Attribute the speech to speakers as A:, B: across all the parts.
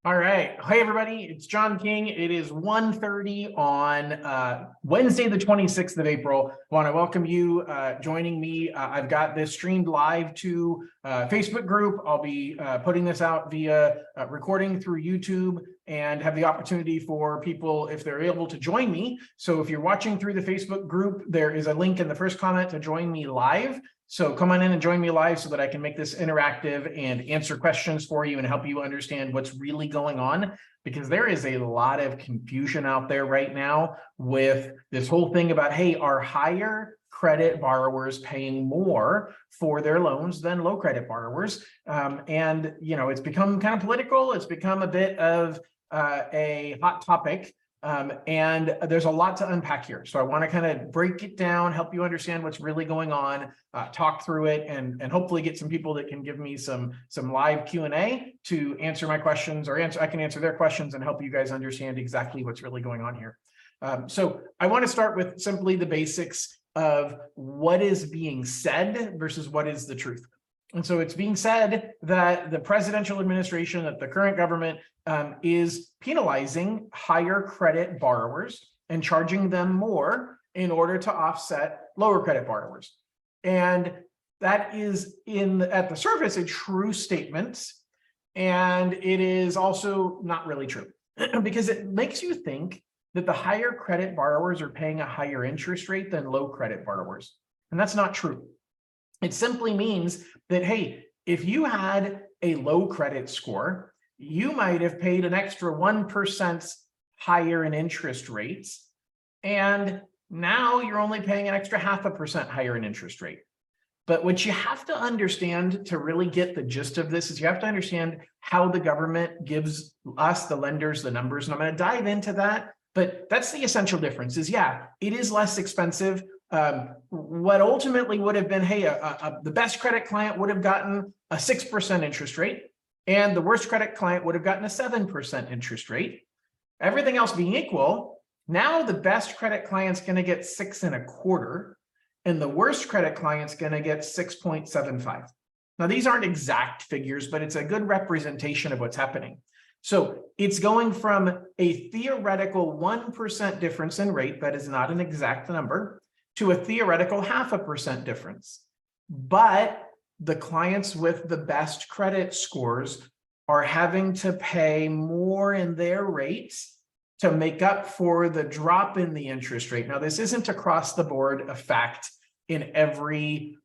A: All right. Hey, everybody. It's John King. It is 1:30 on Wednesday, the 26th of April. I want to welcome you joining me. I've got this streamed live to Facebook group. I'll be putting this out via recording through YouTube and have the opportunity for people, if they're able, to join me. So if you're watching through the Facebook group, there is a link in the first comment to join me live. So come on in and join me live so that I can make this interactive and answer questions for you and help you understand what's really going on, because there is a lot of confusion out there right now with this whole thing about, hey, are higher credit borrowers paying more for their loans than low credit borrowers? And, you know, it's become kind of political. It's become a bit of a hot topic. And there's a lot to unpack here. So I want to kind of break it down, help you understand what's really going on, talk through it, and hopefully get some people that can give me some live Q&A to answer my questions, or I can answer their questions and help you guys understand exactly what's really going on here. So I want to start with simply the basics of what is being said versus what is the truth. And so it's being said that the presidential administration, that the current government is penalizing higher credit borrowers and charging them more in order to offset lower credit borrowers. And that is, at the surface, a true statement. And it is also not really true because it makes you think that the higher credit borrowers are paying a higher interest rate than low credit borrowers. And that's not true. It simply means that, hey, if you had a low credit score, you might have paid an extra 1% higher in interest rates, and now you're only paying an extra 0.5% higher in interest rate. But what you have to understand to really get the gist of this is you have to understand how the government gives us, the lenders, the numbers, and I'm going to dive into that. But that's the essential difference is, yeah, it is less expensive. What ultimately would have been, hey, the best credit client would have gotten a 6% interest rate, and the worst credit client would have gotten a 7% interest rate. Everything else being equal, now the best credit client's going to get 6.25%, and the worst credit client's going to get 6.75%. Now, these aren't exact figures, but it's a good representation of what's happening. So it's going from a theoretical 1% difference in rate, that is not an exact number, to a theoretical 0.5% difference. But the clients with the best credit scores are having to pay more in their rates to make up for the drop in the interest rate. Now, this isn't across the board a fact in every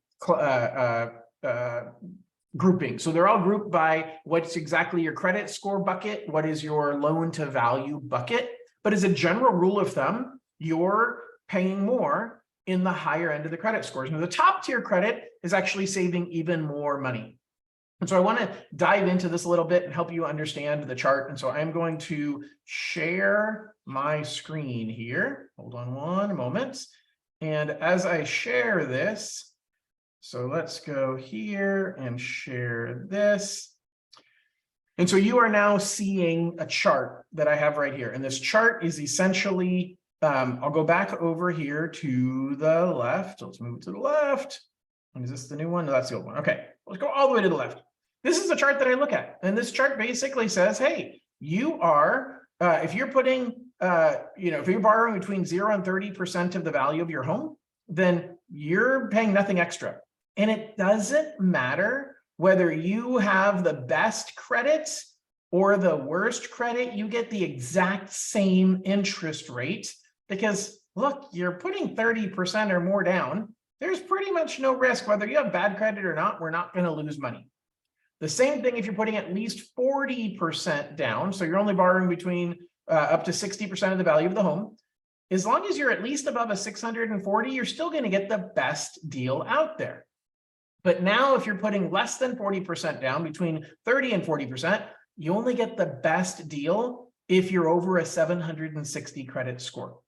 A: grouping. So they're all grouped by what's exactly your credit score bucket, what is your loan to value bucket. But as a general rule of thumb, you're paying more in the higher end of the credit scores. Now, the top tier credit is actually saving even more money. And so I want to dive into this a little bit and help you understand the chart. And so I'm going to share my screen here. Hold on one moment. And as I share this, so let's go here and share this. And so you are now seeing a chart that I have right here. And this chart is essentially, I'll go back over here to the left. Let's move to the left. And is this the new one? No, that's the old one. Okay, let's go all the way to the left. This is the chart that I look at. And this chart basically says, hey, you are, if you're putting, if you're borrowing between 0 and 30% of the value of your home, then you're paying nothing extra. And it doesn't matter whether you have the best credit or the worst credit, you get the exact same interest rate because, look, you're putting 30% or more down. There's pretty much no risk. Whether you have bad credit or not, we're not going to lose money. The same thing if you're putting at least 40% down. So you're only borrowing between up to 60% of the value of the home. As long as you're at least above a 640, you're still going to get the best deal out there. But now if you're putting less than 40% down, between 30 and 40%, you only get the best deal if you're over a 760 credit score.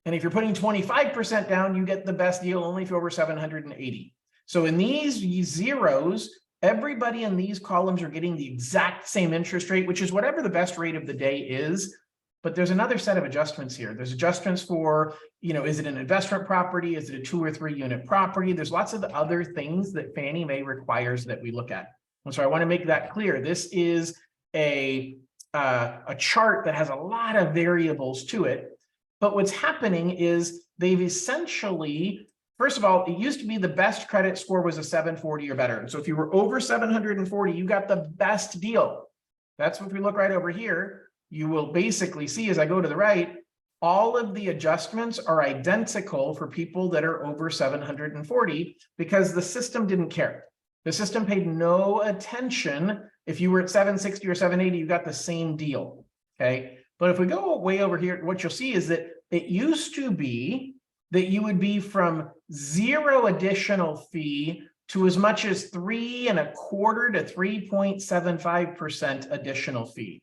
A: And if you're putting 25% down, you get the best deal only if you're over 780. So in these zeros, everybody in these columns are getting the exact same interest rate, which is whatever the best rate of the day is. But there's another set of adjustments here. There's adjustments for, is it an investment property? Is it a 2 or 3 unit property? There's lots of other things that Fannie Mae requires that we look at. And so I want to make that clear. This is a a chart that has a lot of variables to it. But what's happening is they've essentially, first of all, it used to be the best credit score was a 740 or better. And so if you were over 740, you got the best deal. That's what we look right over here. You will basically see as I go to the right, all of the adjustments are identical for people that are over 740 because the system didn't care. The system paid no attention. If you were at 760 or 780, you got the same deal, okay? But if we go way over here, what you'll see is that it used to be that you would be from 0 additional fee to as much as 3.25% to 3.75% additional fee.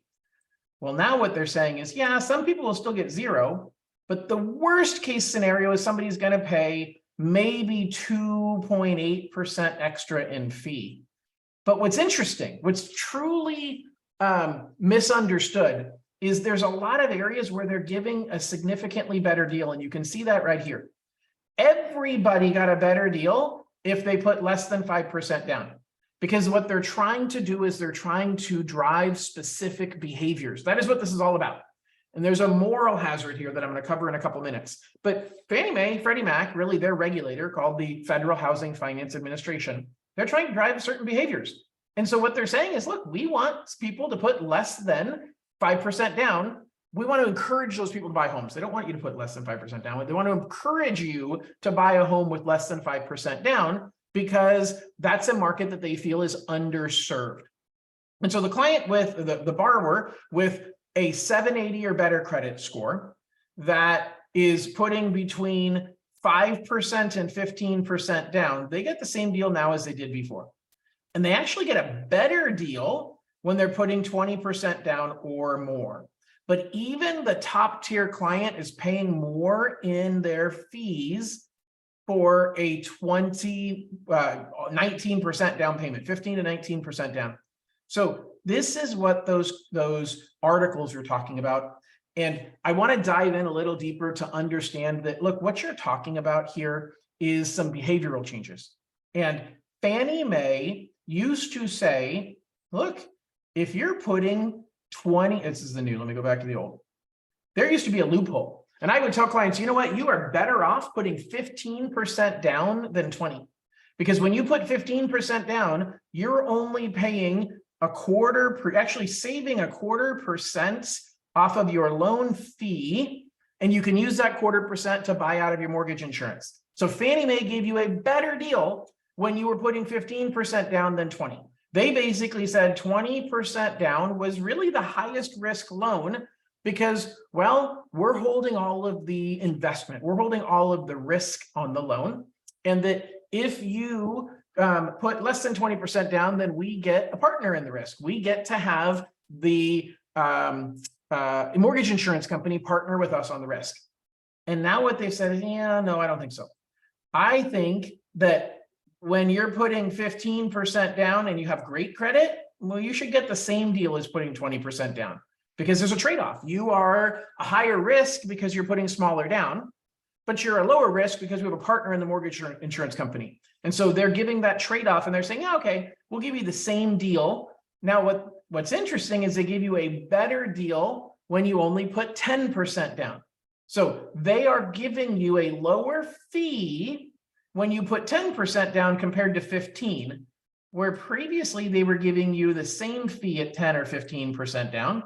A: Well, now what they're saying is, yeah, some people will still get 0, but the worst case scenario is somebody's going to pay maybe 2.8% extra in fee. But what's interesting, what's truly misunderstood is there's a lot of areas where they're giving a significantly better deal. And you can see that right here. Everybody got a better deal if they put less than 5% down. Because what they're trying to do is they're trying to drive specific behaviors. That is what this is all about. And there's a moral hazard here that I'm going to cover in a couple minutes. But Fannie Mae, Freddie Mac, really their regulator called the Federal Housing Finance Administration, they're trying to drive certain behaviors. And so what they're saying is, look, we want people to put less than 5% down. We want to encourage those people to buy homes. They don't want you to put less than 5% down. They want to encourage you to buy a home with less than 5% down because that's a market that they feel is underserved. And so the client with the borrower with a 780 or better credit score that is putting between 5% and 15% down, they get the same deal now as they did before. And they actually get a better deal when they're putting 20% down or more. But even the top tier client is paying more in their fees for a 19% down payment, 15 to 19% down. So this is what those articles are talking about. And I want to dive in a little deeper to understand that, look, what you're talking about here is some behavioral changes. And Fannie Mae used to say, look, if you're putting 20, this is the new, let me go back to the old. There used to be a loophole. And I would tell clients, you know what, you are better off putting 15% down than 20. Because when you put 15% down, you're only paying actually saving 0.25% off of your loan fee. And you can use that 0.25% to buy out of your mortgage insurance. So Fannie Mae gave you a better deal when you were putting 15% down than 20. They basically said 20% down was really the highest risk loan because, well, we're holding all of the investment. We're holding all of the risk on the loan. And that if you put less than 20% down, then we get a partner in the risk. We get to have the mortgage insurance company partner with us on the risk. And now what they've said is, yeah, no, I don't think so. I think that when you're putting 15% down and you have great credit, well, you should get the same deal as putting 20% down because there's a trade-off. You are a higher risk because you're putting smaller down, but you're a lower risk because we have a partner in the mortgage insurance company. And so they're giving that trade-off and they're saying, yeah, okay, we'll give you the same deal. Now, what's interesting is they give you a better deal when you only put 10% down. So they are giving you a lower fee when you put 10% down compared to 15, where previously they were giving you the same fee at 10 or 15% down,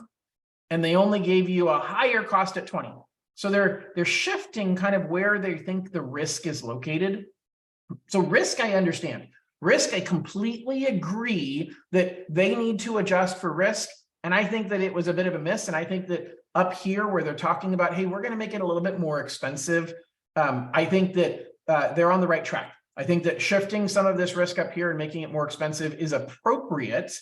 A: and they only gave you a higher cost at 20. So they're shifting kind of where they think the risk is located. So risk, I understand. Risk, I completely agree that they need to adjust for risk. And I think that it was a bit of a miss. And I think that up here where they're talking about, hey, we're going to make it a little bit more expensive. I think that they're on the right track. I think that shifting some of this risk up here and making it more expensive is appropriate,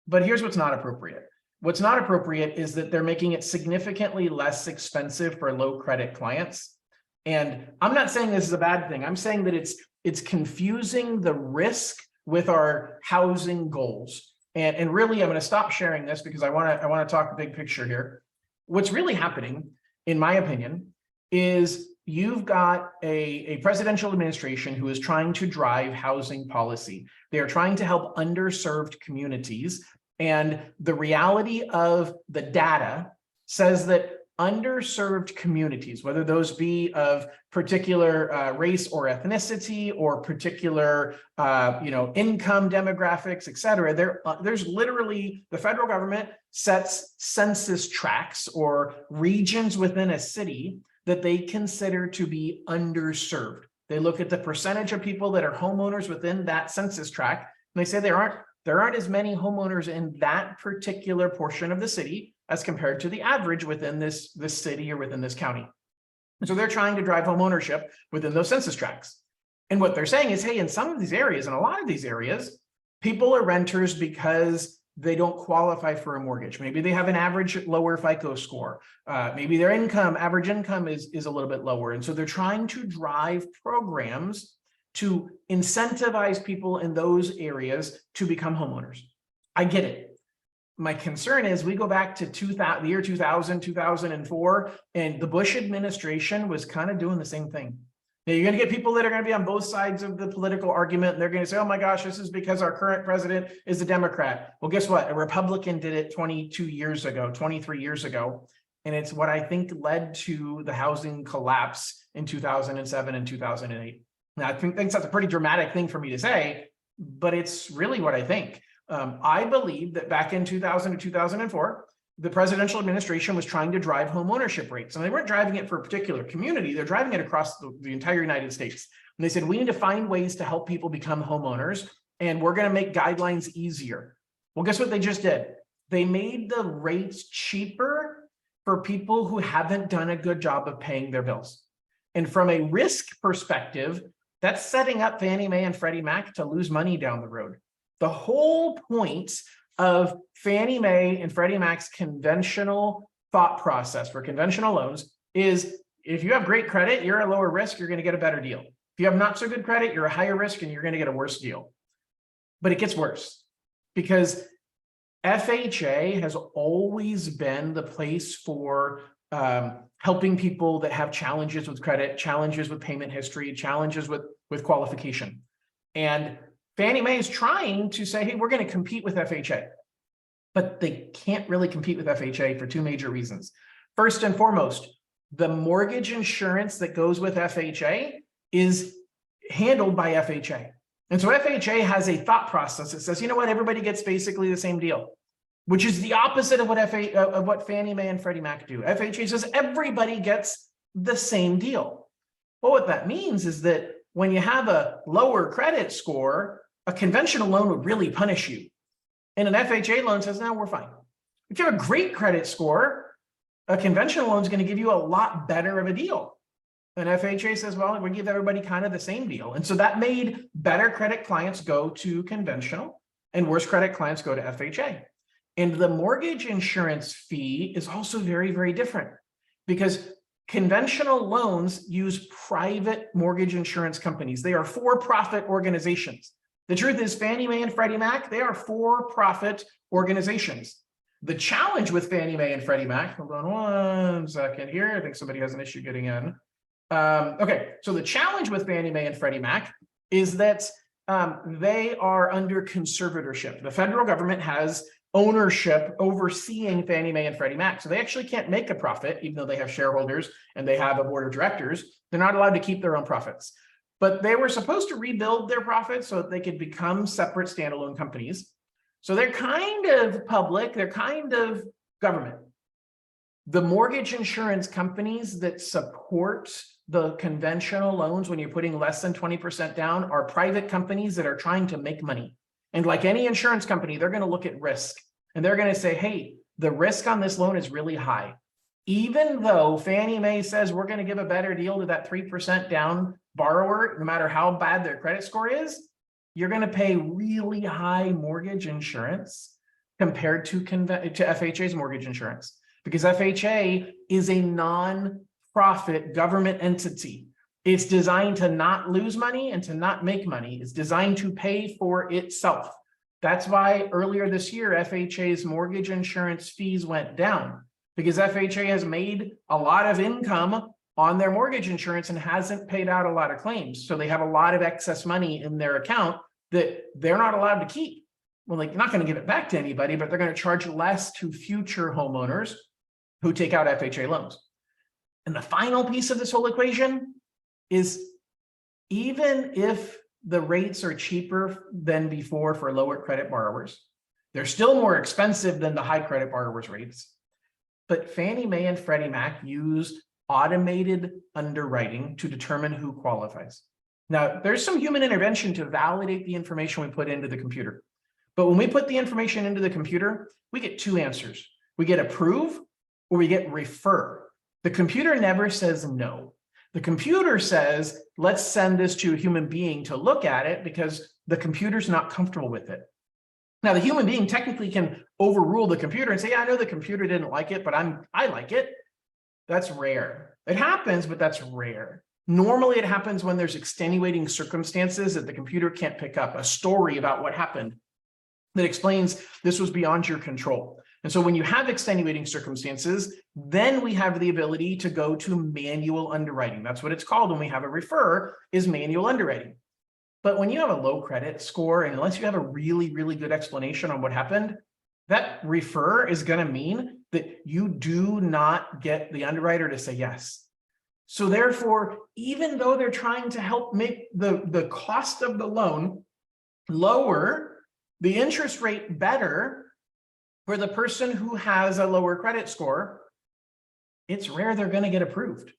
A: but here's what's not appropriate. What's not appropriate is that they're making it significantly less expensive for low credit clients. And I'm not saying this is a bad thing. I'm saying that it's confusing the risk with our housing goals. And really, I'm going to stop sharing this because I want to talk big picture here. What's really happening, in my opinion, is you've got a presidential administration who is trying to drive housing policy. They are trying to help underserved communities. And the reality of the data says that underserved communities, whether those be of particular race or ethnicity or particular income demographics, et cetera, there's literally, the federal government sets census tracts or regions within a city that they consider to be underserved. They look at the percentage of people that are homeowners within that census tract, and they say there aren't as many homeowners in that particular portion of the city as compared to the average within this city or within this county. And so they're trying to drive home ownership within those census tracts. And what they're saying is, hey, in some of these areas, in a lot of these areas, people are renters because they don't qualify for a mortgage. Maybe they have an average lower FICO score. Maybe their average income is a little bit lower. And so they're trying to drive programs to incentivize people in those areas to become homeowners. I get it. My concern is we go back to the year 2000, 2004, and the Bush administration was kind of doing the same thing. Now, you're going to get people that are going to be on both sides of the political argument, and they're going to say, oh my gosh, this is because our current president is a Democrat. Well, guess what? A Republican did it 23 years ago. And it's what I think led to the housing collapse in 2007 and 2008. Now, I think that's a pretty dramatic thing for me to say, but it's really what I think. I believe that back in 2000 to 2004, the presidential administration was trying to drive home ownership rates. And they weren't driving it for a particular community. They're driving it across the entire United States. And they said, we need to find ways to help people become homeowners, and we're going to make guidelines easier. Well, guess what they just did? They made the rates cheaper for people who haven't done a good job of paying their bills. And from a risk perspective, that's setting up Fannie Mae and Freddie Mac to lose money down the road. The whole point of Fannie Mae and Freddie Mac's conventional thought process for conventional loans is if you have great credit, you're a lower risk, you're going to get a better deal. If you have not so good credit, you're a higher risk and you're going to get a worse deal. But it gets worse because FHA has always been the place for helping people that have challenges with credit, challenges with payment history, challenges with qualification. And Fannie Mae is trying to say, hey, we're going to compete with FHA, but they can't really compete with FHA for two major reasons. First and foremost, the mortgage insurance that goes with FHA is handled by FHA. And so FHA has a thought process that says, you know what, everybody gets basically the same deal, which is the opposite of what Fannie Mae and Freddie Mac do. FHA says everybody gets the same deal. Well, what that means is that when you have a lower credit score, a conventional loan would really punish you. And an FHA loan says, no, we're fine. If you have a great credit score, a conventional loan is going to give you a lot better of a deal. And FHA says, well, we give everybody kind of the same deal. And so that made better credit clients go to conventional and worse credit clients go to FHA. And the mortgage insurance fee is also very, very different because conventional loans use private mortgage insurance companies. They are for-profit organizations. The truth is Fannie Mae and Freddie Mac, they are for-profit organizations. The challenge with Fannie Mae and Freddie Mac, hold on one second here. I think somebody has an issue getting in. Okay, so the challenge with Fannie Mae and Freddie Mac is that they are under conservatorship. The federal government has ownership overseeing Fannie Mae and Freddie Mac. So they actually can't make a profit, even though they have shareholders and they have a board of directors. They're not allowed to keep their own profits. But they were supposed to rebuild their profits so that they could become separate standalone companies. So they're kind of public, they're kind of government. The mortgage insurance companies that support the conventional loans when you're putting less than 20% down are private companies that are trying to make money. And like any insurance company, they're going to look at risk and they're going to say, hey, the risk on this loan is really high. Even though Fannie Mae says we're going to give a better deal to that 3% down borrower, no matter how bad their credit score is, you're going to pay really high mortgage insurance compared to FHA's mortgage insurance, because FHA is a non-profit government entity. It's designed to not lose money and to not make money. It's designed to pay for itself. That's why earlier this year, FHA's mortgage insurance fees went down, because FHA has made a lot of income on their mortgage insurance and hasn't paid out a lot of claims. So they have a lot of excess money in their account that they're not allowed to keep. well, like, not going to give it back to anybody, but they're going to charge less to future homeowners who take out FHA loans. And the final piece of this whole equation is, even if the rates are cheaper than before for lower credit borrowers, they're still more expensive than the high credit borrowers' rates. But Fannie Mae and Freddie Mac use automated underwriting to determine who qualifies. Now, there's some human intervention to validate the information we put into the computer. But when we put the information into the computer, we get two answers. We get approve or we get refer. The computer never says no. The computer says, let's send this to a human being to look at it because the computer's not comfortable with it. Now, the human being technically can overrule the computer and say, yeah, I know the computer didn't like it, but I like it. That's rare. It happens, but that's rare. Normally, it happens when there's extenuating circumstances that the computer can't pick up, a story about what happened that explains this was beyond your control. And so when you have extenuating circumstances, then we have the ability to go to manual underwriting. That's what it's called when we have a refer, is manual underwriting. But when you have a low credit score, and unless you have a really, really good explanation on what happened, that refer is going to mean that you do not get the underwriter to say yes. So therefore, even though they're trying to help make the cost of the loan lower, the interest rate better for the person who has a lower credit score, it's rare they're going to get approved.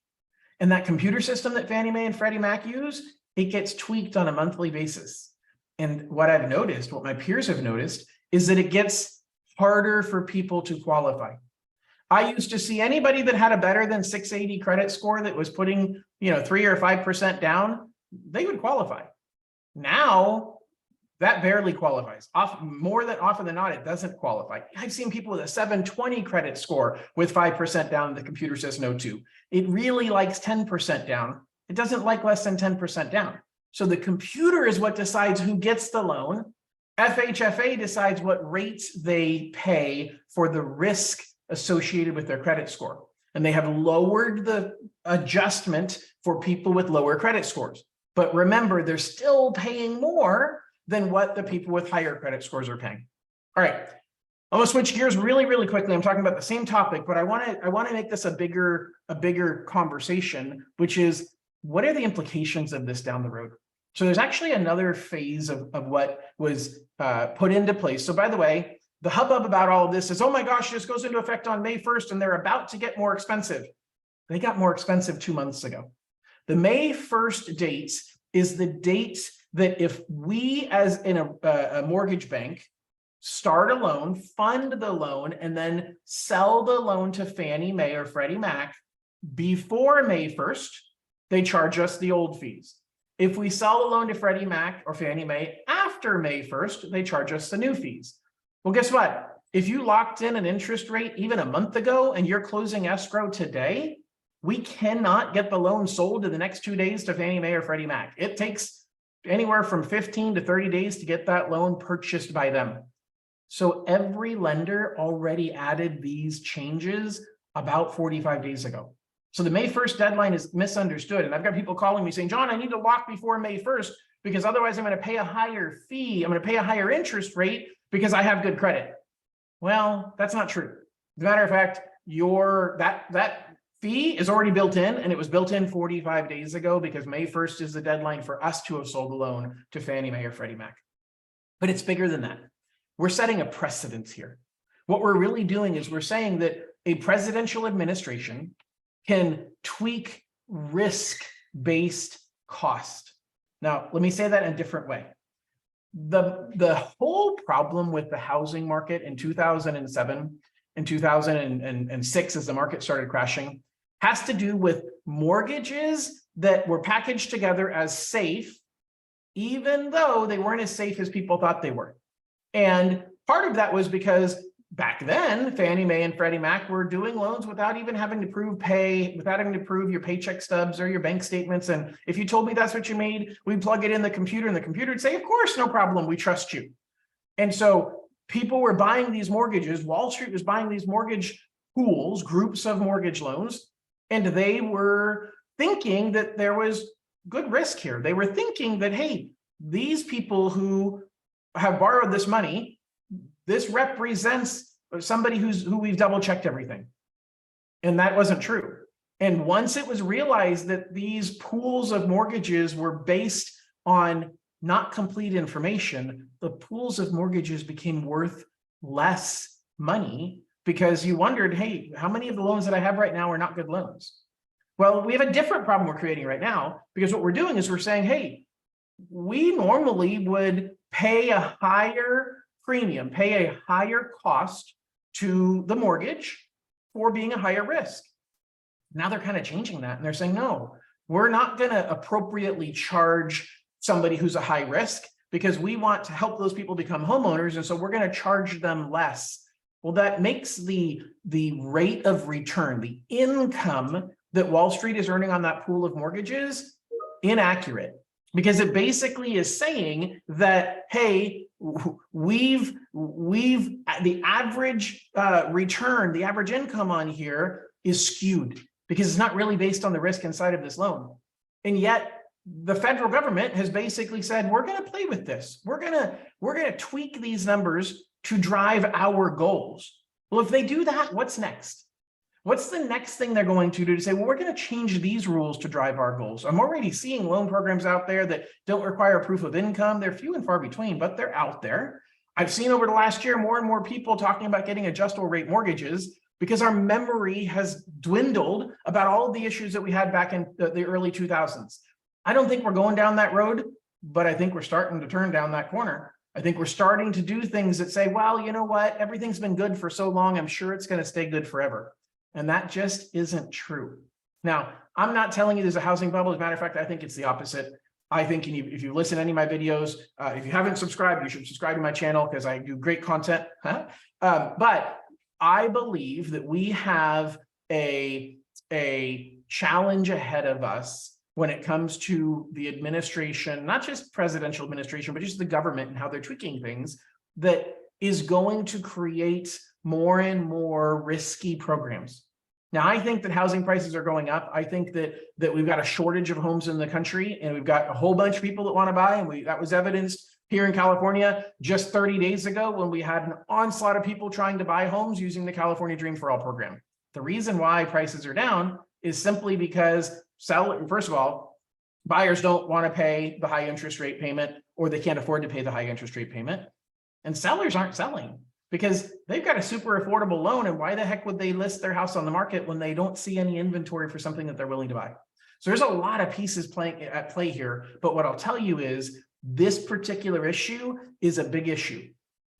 A: And that computer system that Fannie Mae and Freddie Mac use, it gets tweaked on a monthly basis. And what I've noticed, what my peers have noticed, is that it gets harder for people to qualify. I used to see anybody that had a better than 680 credit score that was putting, 3 or 5% down, they would qualify. Now, that barely qualifies. More than often than not, it doesn't qualify. I've seen people with a 720 credit score with 5% down. The computer says no to. It really likes 10% down. It doesn't like less than 10% down. So the computer is what decides who gets the loan. FHFA decides what rates they pay for the risk associated with their credit score. And they have lowered the adjustment for people with lower credit scores. But remember, they're still paying more than what the people with higher credit scores are paying. All right, I'm gonna switch gears really, really quickly. I'm talking about the same topic, but I want to make this a bigger conversation, which is, what are the implications of this down the road? So there's actually another phase of what was put into place. So by the way, the hubbub about all of this is, oh my gosh, this goes into effect on May 1st and they're about to get more expensive. They got more expensive 2 months ago. The May 1st date is the date that if we, as in a mortgage bank, start a loan, fund the loan, and then sell the loan to Fannie Mae or Freddie Mac before May 1st, they charge us the old fees. If we sell the loan to Freddie Mac or Fannie Mae after May 1st, they charge us the new fees. Well, guess what? If you locked in an interest rate even a month ago and you're closing escrow today, we cannot get the loan sold in the next 2 days to Fannie Mae or Freddie Mac. It takes anywhere from 15 to 30 days to get that loan purchased by them. So every lender already added these changes about 45 days ago. So the May 1st deadline is misunderstood. And I've got people calling me saying, John, I need to lock before May 1st because otherwise I'm going to pay a higher fee. I'm going to pay a higher interest rate because I have good credit. Well, that's not true. As a matter of fact, that fee is already built in, and it was built in 45 days ago because May 1st is the deadline for us to have sold the loan to Fannie Mae or Freddie Mac. But it's bigger than that. We're setting a precedence here. What we're really doing is we're saying that a presidential administration can tweak risk-based cost. Now, let me say that in a different way. The whole problem with the housing market in 2007 and 2006, as the market started crashing, has to do with mortgages that were packaged together as safe, even though they weren't as safe as people thought they were. And part of that was because back then, Fannie Mae and Freddie Mac were doing loans without even having to prove pay, without having to prove your paycheck stubs or your bank statements. And if you told me that's what you made, we'd plug it in the computer and the computer would say, of course, no problem, we trust you. And so people were buying these mortgages. Wall Street was buying these mortgage pools, groups of mortgage loans, and they were thinking that there was good risk here. They were thinking that, hey, these people who have borrowed this money this represents somebody who we've double checked everything. And that wasn't true. And once it was realized that these pools of mortgages were based on not complete information, the pools of mortgages became worth less money because you wondered, hey, how many of the loans that I have right now are not good loans? Well, we have a different problem we're creating right now, because what we're doing is we're saying, hey, we normally would pay a higher premium, pay a higher cost to the mortgage for being a higher risk. Now they're kind of changing that, and they're saying, no, we're not going to appropriately charge somebody who's a high risk because we want to help those people become homeowners. And so we're going to charge them less. Well, that makes the rate of return, the income that Wall Street is earning on that pool of mortgages, inaccurate, because it basically is saying that, hey, the average return, the average income on here is skewed because it's not really based on the risk inside of this loan. And yet the federal government has basically said, we're going to play with this. We're going to tweak these numbers to drive our goals. Well, if they do that, what's next? What's the next thing they're going to do to say, well, we're going to change these rules to drive our goals? I'm already seeing loan programs out there that don't require proof of income. They're few and far between, but they're out there. I've seen over the last year more and more people talking about getting adjustable rate mortgages because our memory has dwindled about all of the issues that we had back in the early 2000s. I don't think we're going down that road, but I think we're starting to turn down that corner. I think we're starting to do things that say, well, you know what? Everything's been good for so long. I'm sure it's going to stay good forever. And that just isn't true. Now, I'm not telling you there's a housing bubble. As a matter of fact, I think it's the opposite. I think if you listen to any of my videos, if you haven't subscribed, you should subscribe to my channel because I do great content. But I believe that we have a challenge ahead of us when it comes to the administration, not just presidential administration, but just the government and how they're tweaking things, that is going to create more and more risky programs. Now, I think that housing prices are going up. I think that we've got a shortage of homes in the country, and we've got a whole bunch of people that want to buy, and that was evidenced here in California just 30 days ago when we had an onslaught of people trying to buy homes using the California Dream for All program. The reason why prices are down is simply because first of all, buyers don't want to pay the high interest rate payment, or they can't afford to pay the high interest rate payment, and sellers aren't selling because they've got a super affordable loan. And why the heck would they list their house on the market when they don't see any inventory for something that they're willing to buy? So there's a lot of pieces at play here. But what I'll tell you is this particular issue is a big issue.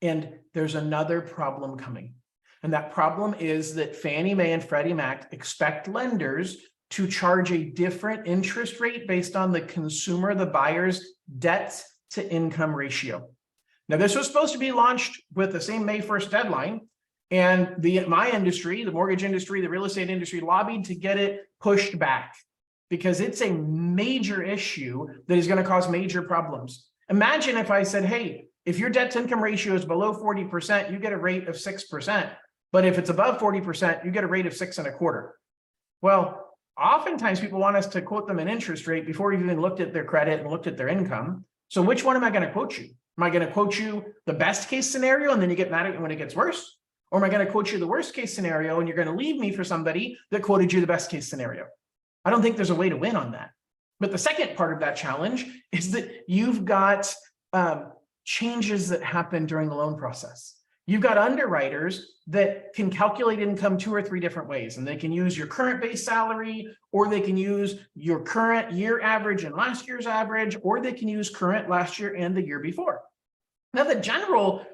A: And there's another problem coming. And that problem is that Fannie Mae and Freddie Mac expect lenders to charge a different interest rate based on the consumer, the buyer's debt to income ratio. Now, this was supposed to be launched with the same May 1st deadline, and my industry, the mortgage industry, the real estate industry, lobbied to get it pushed back because it's a major issue that is going to cause major problems. Imagine if I said, hey, if your debt to income ratio is below 40%, you get a rate of 6%. But if it's above 40%, you get a rate of 6.25%. Well, oftentimes people want us to quote them an interest rate before we've even looked at their credit and looked at their income. So which one am I going to quote you? Am I going to quote you the best case scenario and then you get mad at me when it gets worse? Or am I going to quote you the worst case scenario and you're going to leave me for somebody that quoted you the best case scenario? I don't think there's a way to win on that. But the second part of that challenge is that you've got changes that happen during the loan process. You've got underwriters that can calculate income 2 or 3 different ways, and they can use your current base salary, or they can use your current year average and last year's average, or they can use current, last year, and the year before. Now, the general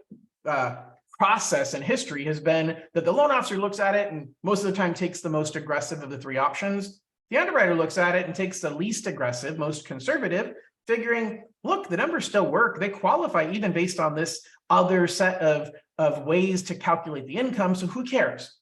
A: process and history has been that the loan officer looks at it and most of the time takes the most aggressive of the 3 options. The underwriter looks at it and takes the least aggressive, most conservative, figuring, look, the numbers still work. They qualify even based on this other set of ways to calculate the income. So who cares?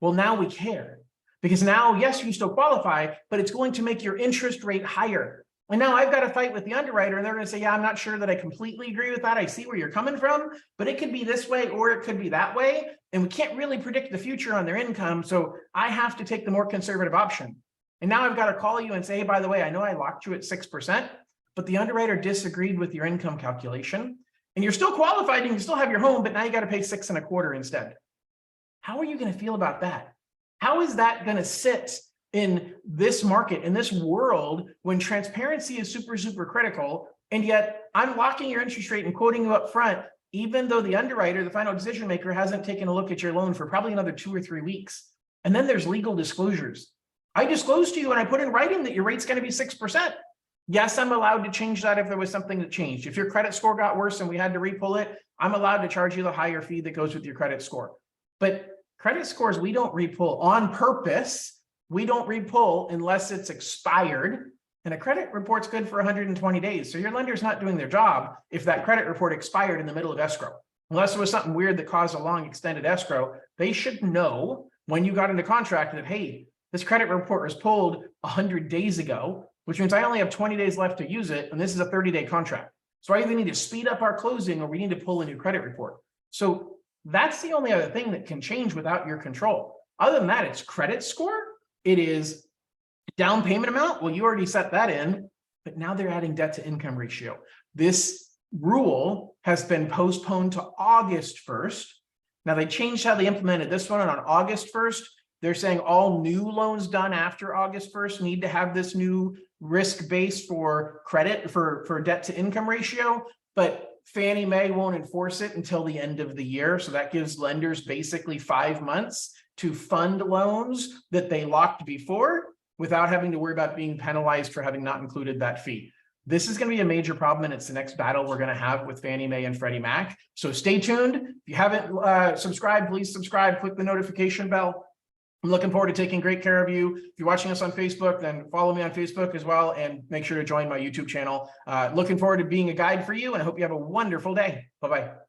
A: Well, now we care because now, yes, you still qualify, but it's going to make your interest rate higher. And now I've got to fight with the underwriter and they're going to say, yeah, I'm not sure that I completely agree with that. I see where you're coming from, but it could be this way or it could be that way. And we can't really predict the future on their income. So I have to take the more conservative option. And now I've got to call you and say, hey, by the way, I know I locked you at 6%, but the underwriter disagreed with your income calculation. and you're still qualified and you still have your home, but now you got to pay 6.25% instead. How are you going to feel about that? How is that going to sit in this market, in this world, when transparency is super, super critical, and yet I'm locking your interest rate and quoting you up front, even though the underwriter, the final decision maker, hasn't taken a look at your loan for probably another 2 or 3 weeks. And then there's legal disclosures. I disclosed to you and I put in writing that your rate's going to be 6%. Yes, I'm allowed to change that if there was something that changed. If your credit score got worse and we had to re-pull it, I'm allowed to charge you the higher fee that goes with your credit score. But credit scores, we don't re-pull on purpose. We don't re-pull unless it's expired. And a credit report's good for 120 days. So your lender's not doing their job if that credit report expired in the middle of escrow. Unless there was something weird that caused a long extended escrow, they should know when you got into contract that, hey, this credit report was pulled 100 days ago, which means I only have 20 days left to use it. And this is a 30-day contract. So I either need to speed up our closing or we need to pull a new credit report. So that's the only other thing that can change without your control. Other than that, it's credit score. It is down payment amount. Well, you already set that in, but now they're adding debt to income ratio. This rule has been postponed to August 1st. Now they changed how they implemented this one, and on August 1st, they're saying all new loans done after August 1st need to have this new risk base for credit for debt to income ratio, but Fannie Mae won't enforce it until the end of the year. So that gives lenders basically 5 months to fund loans that they locked before without having to worry about being penalized for having not included that fee. This is going to be a major problem, and it's the next battle we're going to have with Fannie Mae and Freddie Mac. So stay tuned. If you haven't subscribed, please subscribe, click the notification bell. I'm looking forward to taking great care of you. If you're watching us on Facebook, then follow me on Facebook as well, and make sure to join my YouTube channel. Looking forward to being a guide for you, and I hope you have a wonderful day. Bye-bye.